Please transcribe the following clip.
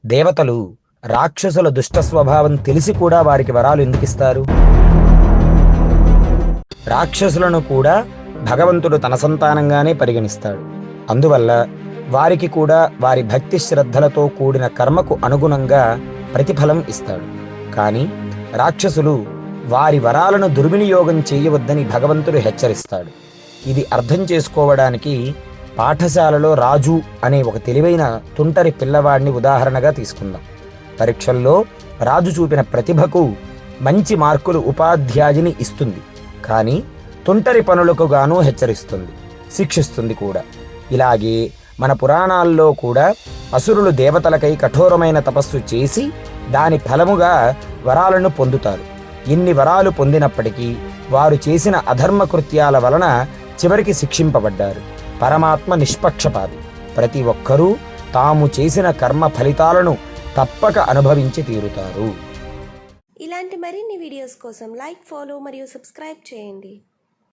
దేవతలు రాక్షసుల దుష్ట స్వభావం తెలిసి కూడా వారికి వరాలు ఎందుకిస్తారు? రాక్షసులను కూడా భగవంతుడు తన సంతానంగానే పరిగణిస్తాడు. అందువల్ల వారికి కూడా వారి భక్తి శ్రద్ధలతో కూడిన కర్మకు అనుగుణంగా ప్రతిఫలం ఇస్తాడు. కానీ రాక్షసులు వారి వరాలను దుర్వినియోగం చేయవద్దని భగవంతుడు హెచ్చరిస్తాడు. ఇది అర్థం చేసుకోవడానికి పాఠశాలలో రాజు అనే ఒక తెలివైన తుంటరి పిల్లవాడిని ఉదాహరణగా తీసుకుందాం. పరీక్షల్లో రాజు చూపిన ప్రతిభకు మంచి మార్కులు ఉపాధ్యాయుని ఇస్తుంది. కానీ తుంటరి పనులకు గాను హెచ్చరిస్తుంది, శిక్షిస్తుంది కూడా. ఇలాగే మన పురాణాల్లో కూడా అసురులు దేవతలకై కఠోరమైన తపస్సు చేసి దాని ఫలముగా వరాలను పొందుతారు. ఇన్ని వరాలు పొందినప్పటికీ వారు చేసిన అధర్మ కృత్యాల వలన చివరికి శిక్షింపబడ్డారు. పరమాత్మ నిష్పక్షపాతి. ప్రతి ఒక్కరూ తాము చేసిన కర్మ ఫలితాలను తప్పక అనుభవించి తీరుతారు. ఇలాంటి మరిన్ని వీడియోస్ కోసం లైక్, ఫాలో మరియు సబ్స్క్రైబ్ చేయండి.